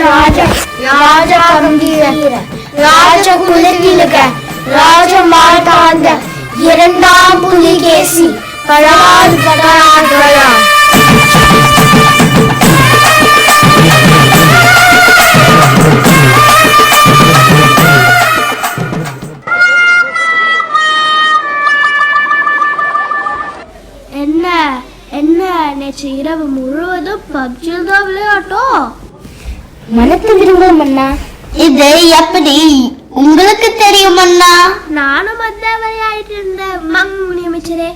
ராஜ கம்பீர ராஜ குலத்திலக ராஜ மார்த்தாண்ட இரண்டாம் புலிகேசி பரால் பராகரா. என்ன நேற்று இரவு முழுவதும் பப்ஜியில் தான் விளையாட்டோம். மனத்து விரும்ப மன்னா, இது எப்படி உங்களுக்கு தெரியும் அண்ணா? நானும் அதான் விளையாடிட்டு இருந்தேன். மங்கு அமைச்சரே,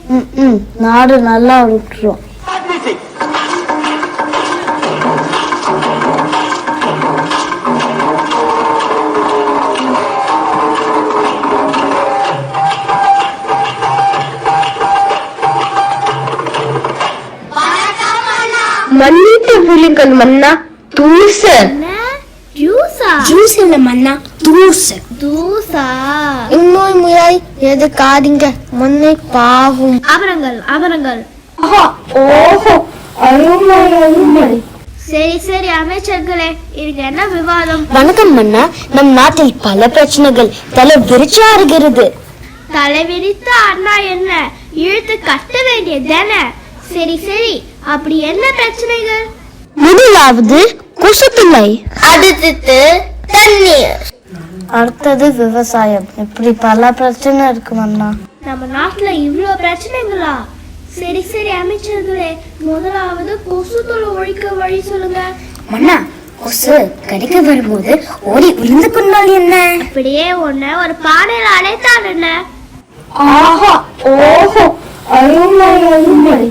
நாடு நல்லா விட்டுரும். மன்னிட்டு புலிகள் மன்னா, தூச ஜூஸ் இல்ல மன்னா, தூசா. இன்னொரு முறை எதுக்காதீங்க, மண்ணை பாவும். அபரங்கள். ஓஹோ, அருமை. சரி அமைச்சர்களே, இதுக்கு என்ன விவாதம்? வணக்கம் மன்னா. நம் நாட்டில் பல பிரச்சனைகள் தலை விரிச்சாருகிறது. தலை விரித்த அண்ணா என்ன இழுத்து கட்ட வேண்டியதானே? சரி, அப்படி என்ன பிரச்சனைகள்? முதலாவது கொசுப்பிள்ளை, அடுத்தது தண்ணீர், அடுத்தது விவசாயம். இப்படி பல பிரச்சனை இருக்கு மன்னா. நம்ம நாட்டுல இவ்வளவு பிரச்சனைகளா? சரி அமைச்சர்களே, முதலாவது கொசு தொலை ஒழிக்க வழி சொல்லுங்க. மன்னா, கொசு கடிக்க வரும்போது ஓடி விழுந்து கொண்டால் என்ன? அப்படியே ஒண்ணு ஒரு பானையில அடைத்தால் என்ன? ஆஹா, ஓஹோ, அருமை.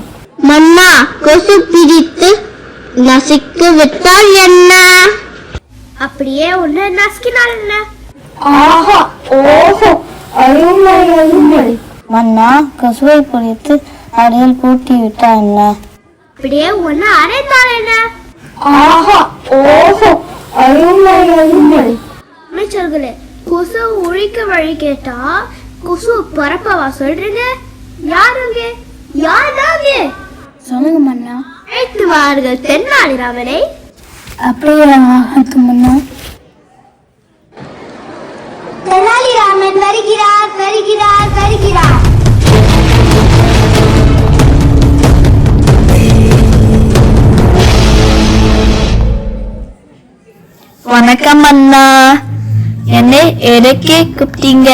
மன்னா, கொசு பிடித்து நசிக்க விட்டால் என்ன? அப்படியே ஒண்ணு நசுக்கினால் என்ன? ஆஹா, ஓஹோ, அருமை. மன்னா, கொசுவை பிடித்து அறையில் பூட்டி விட்டா என்ன? அப்படியே ஒண்ணு அரைத்தால் என்ன? ஆஹா, ஓஹோ, அருமை. அமைச்சர்களே, கொசு ஒழிக்க வழி கேட்டா கொசு பரப்பவா சொல்றீங்க? யாருங்க? சொல்லுங்க மன்னா. அழைத்துவார்கள் தென்னாலிராமனை. அப்படியே மன்னா. தெனாலிராமன் வருகிறார். வணக்கம் அண்ணா, என்னை எதற்கே கூப்பிட்டீங்க?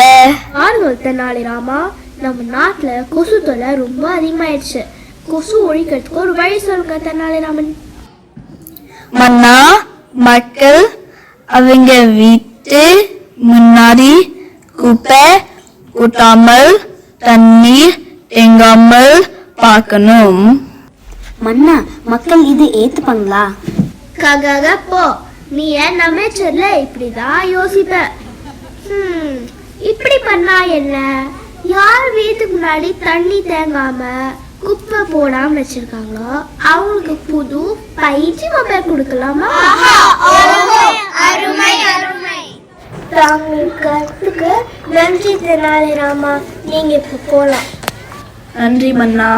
ஆறுகள் தெனாலிராமா, நம்ம நாட்டுல கொசு தொல்லை ரொம்ப அதிகமாயிடுச்சு. கொசு ஒழிக்கிறதுக்கு ஒரு வழி சொல்லுங்க தெனாலிராமன். மன்னா, மக்கள் அவங்க வீட்டு முன்னாடி குப்பை கூட்டாமல் தண்ணீர் தேங்காமல் பார்க்கணும். மன்னா, மக்கள் இது ஏத்துப்பாங்களா? போ, நீ என் அமைச்சர்ல இப்படிதான் யோசிப்ப. இப்படி பண்ணா என்ன? யார் வீட்டுக்கு முன்னாடி தண்ணி தேங்காம குப்பை போடாம வச்சிருக்காங்களோ அவங்களுக்கு புது 5G மொபைல் கொடுக்கலாமா? தாங்களுக்கு நன்றி தெனாலிராமா, நீங்க இப்ப போலாம். நன்றி மன்னா.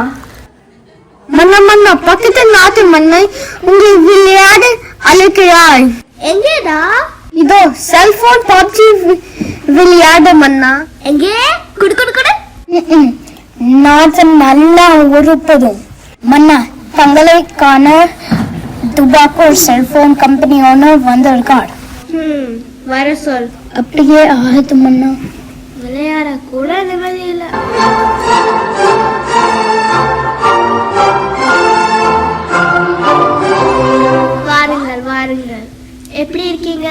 மன்னா, பக்கத்து நாட்டு மண்ணை உங்கள் விளையாட அழைக்கிறாய். எங்கேடா? இதோ செல்போன் பப்ஜி விளையாட மன்னா. எங்கே? குடு. நாட்டம் நல்லா உருப்படும் மன்னா. தங்களை காண துபாக்கோ செல்போன் கம்பெனி ஓனர் வந்திருக்கார். வர சொல். அப்படியே ஆகுது மன்னா. விளையாட கூட நிம்மதி இல்லை. வாருங்கள். எப்படி இருக்கீங்க?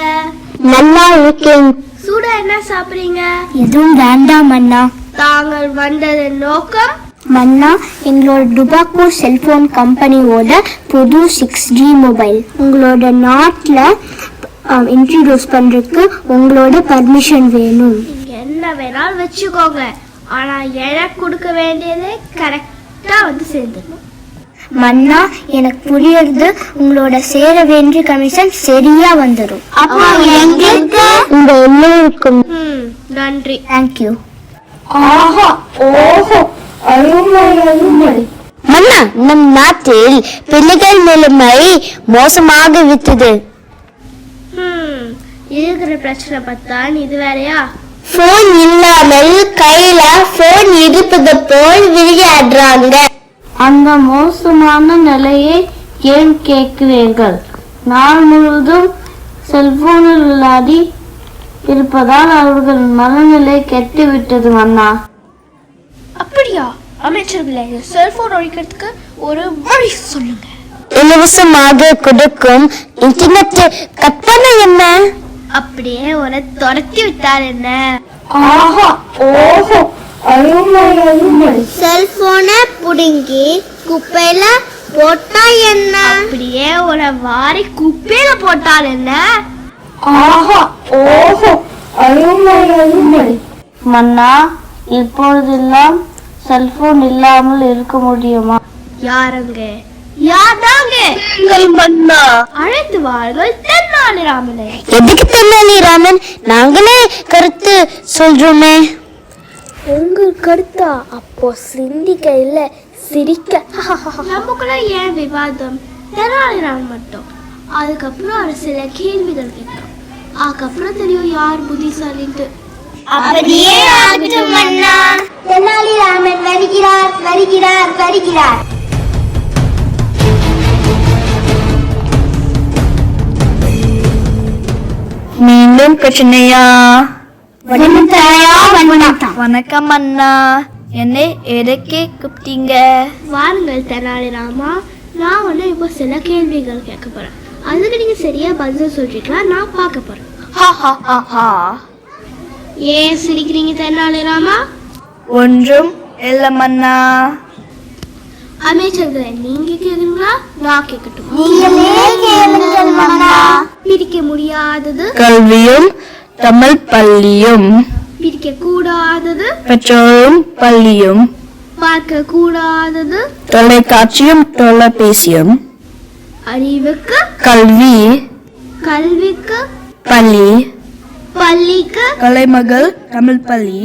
நல்லா இருக்கேன். சூடா என்ன சாப்பிடுறீங்க? எதுவும் வேண்டாம் மன்னா. தாங்கள் வந்ததன் நோக்கம்? மன்னா, எங்களோட டுபாக்கோ செல்போன் கம்பெனியோட புது 6G மொபைல் உங்களோட நாட்டில் இன்ட்ரடியூஸ் பண்றதுக்கு உங்களோட பர்மிஷன் வேணும். என்ன வேணாலும் வச்சுக்கோங்க, ஆனா எனக்கு கொடுக்க வேண்டியது கரெக்டா வந்து சேர்ந்துடும். மன்னா, எனக்கு புரியுது. உங்களோட சேர வேண்டிய கமிஷன் சரியா வந்துடும். அப்போ எங்களுக்கு உங்க எல்லோருக்கும் நன்றி. தேங்க்யூ. ஆஹா, ஓஹோ, அருமை. மன்னா, நம் நாட்டில் பிள்ளைகள் நிலைமை மோசமாக விட்டது. இருக்கிற பிரச்சனை பார்த்தான் இது வேறையா? போன் இல்லாமல் கையில போன் இருப்பது போல் விளையாடுறாங்க. அந்த மோசமான நிலையை ஏன் கேட்கிறீர்கள்? நாள் முழுவதும் செல்போனில் விளையாடி இருப்பதால் அவர்கள் மனநிலை கெட்டுவிட்டது அண்ணா. அப்படியா? அமைச்சர்களே, செல்போன் ஒழிக்கிறதுக்கு ஒரு வழி சொல்லுங்க. இலவசமாக கொடுக்கும் இன்டர்நெட் கட்டணம் என்ன? அப்படியே ஒரு துரத்தி விட்டார் என்ன? செல்போனை புடுங்கி குப்பையில போட்டா என்ன? அப்படியே ஒரு வாரி குப்பையில போட்டால் என்ன? மன்னா, இப்பொழுதெல்லாம் செல்போன் இல்லாமல் இருக்க முடியுமா? யாருங்க? யாதாங்க? மன்னா, அழைத்து வாருங்கள் தென்னாலிராமனை. எதுக்கு தென்னாலிராமன்? நாங்களே கருத்து சொல்றோமே. உங்க கருத்தா? அப்போ சிந்திக்க இல்ல சிரிக்க. நமக்குள்ள ஏன் விவாதம்? தெனாலிராமன் மட்டும். அதுக்கப்புறம் அவர் சில கேள்விகள் கேட்கும். அதுக்கப்புறம் தெரியும் யார் புத்திசாலின்ட்டு. அப்படியே ஆகட்டும் மன்னா. தெனாலிராமன் வருகிறார் வருகிறார் வருகிறார். மீண்டும் பிரச்சனையா? வணக்கம் அண்ணா, என்னை எதற்கு கூப்பிட்டீங்க? வாருங்கள் தெனாலிராமா, நான் வந்து இப்போ சில கேள்விகள் கேட்க போறேன். அதுக்கு நீங்க சரியா பதில் சொல்றீங்களா நான் பார்க்க போறேன். ஏன் சிரிக்கிறீங்க தெனாலிராமா? ஒன்றும் இல்ல மன்னா. அமைச்சர்களே, நீங்க கேக்குறீங்களா நான் கேட்கட்டும்? பிரிக்க முடியாதது கல்வியும் தமிழ் பள்ளியும், பிரிக்க கூடாதது பெற்றோரும் பள்ளியும், பார்க்க கூடாதது தொலைக்காட்சியும் தொலைபேசியும், அறிவுக்கு கல்வி, கல்விக்கு பள்ளி, பள்ளிக்கு கலைமகள் தமிழ் பள்ளி.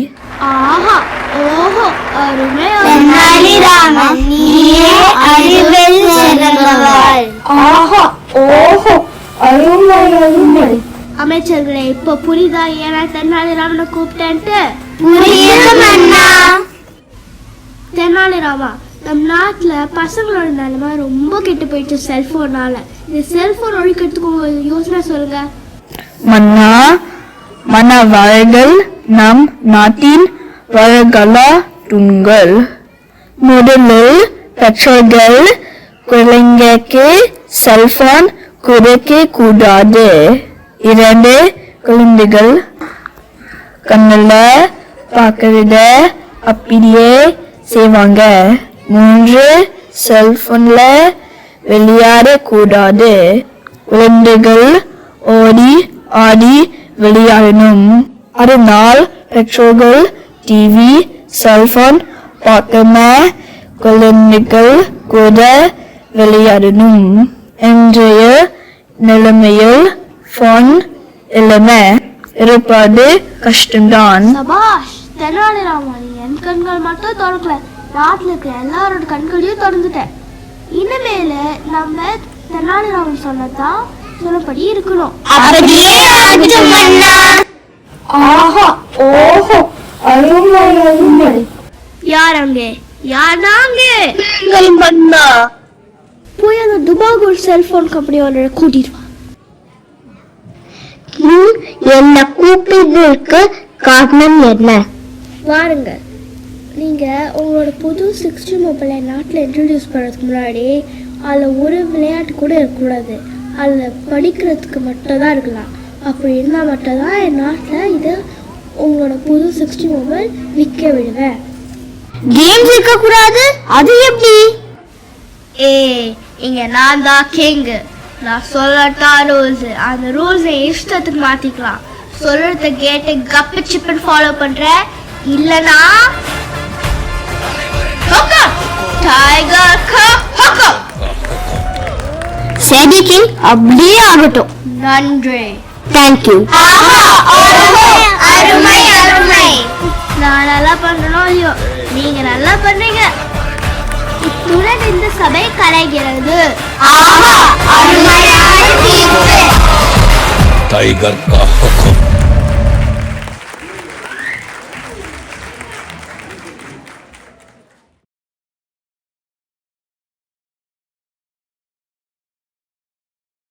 ஆஹா, ஓஹோ, அருமை. அமைச்சர்களே, இப்ப புரியுதா ஏன்னா தெனாலிராமனை கூப்பிட்டேன்ட்டு? தெனாலிராமா, நம் நாட்டுல பசங்களோட நிலைமை ரொம்ப கெட்டு போயிடுச்சு செல்போனால. இந்த செல்போன் ஒழிக்கிறதுக்கு ஒரு யோசனை சொல்லுங்க. மன்னா, மனவாழ்கள் நம் நாட்டின் வரலாற்றுங்கள். முதலில் பெற்றோர்கள் குழந்தைக்கு செல்போன் கொடுக்க கூடாது. 2, குழந்தைகள் கண்ணுல பார்க்கறத அப்படியே செய்வாங்க. 3, செல்போன்ல விளையாட கூடாது. குழந்தைகள் ஓடி ஆடி விளையாடணும். அதனால் பெற்றோர்கள் டிவி செல்போன் பார்க்காம குழந்தைகள் கூட விளையாடணும். இன்றைய நிலைமையில் போன் இல்லாம இருப்பது கஷ்டம்தான். சபாஷ் தெனாலிராமா, என் கண்கள் மட்டும் திறக்கல, நாட்டுல இருக்கிற எல்லாரோட கண்களையும் திறந்துட்டேன். இனிமேல நம்ம தெனாலிராமன் சொன்னதான் சொன்னபடி இருக்கணும். யாரங்க? யாராங்க? போய் அந்த துபாகூர் செல்போன் கம்பெனியோட கூட்டிட்டு வா. என்ன கூப்பிடுறதுக்கு காரணம் என்ன? வாருங்க. நீங்க உங்களோட புது 6G மொபைலை நாட்டில் இன்ட்ரடியூஸ் பண்ணுறதுக்கு முன்னாடி அதில் ஒரு விளையாட்டு கூட இருக்கக்கூடாது. அதில் படிக்கிறதுக்கு மட்டும்தான் இருக்கலாம். அப்படி இருந்தால் மட்டும்தான் என் நாட்டில் இது உங்களோட புது 6G மொபைல் விற்க விடுவேன். கேம்ஸ் இருக்க கூடாது? அது எப்படி? இங்க நான் தான் கிங். நான் சொல்லட்டா ரூல்ஸ், அந்த ரூல்ஸை இஷ்டத்துக்கு மாத்திக்கலாம். சொல்றத கேட்டு கப்பு சிப்புன்னு ஃபாலோ பண்ற, இல்லனா டைகர் ஹக்கப். சரி கிங், அப்படியே ஆகட்டும். நன்றி. தேங்க்யூ. அருமை அருமை. நான் நல்லா பண்றனோ இல்லையோ, நீங்க நல்லா பண்றீங்க. இத்துடன் இந்த சபை கலைகிறது. அருமையான தீர்ப்பு. टाइगर का हुक्म।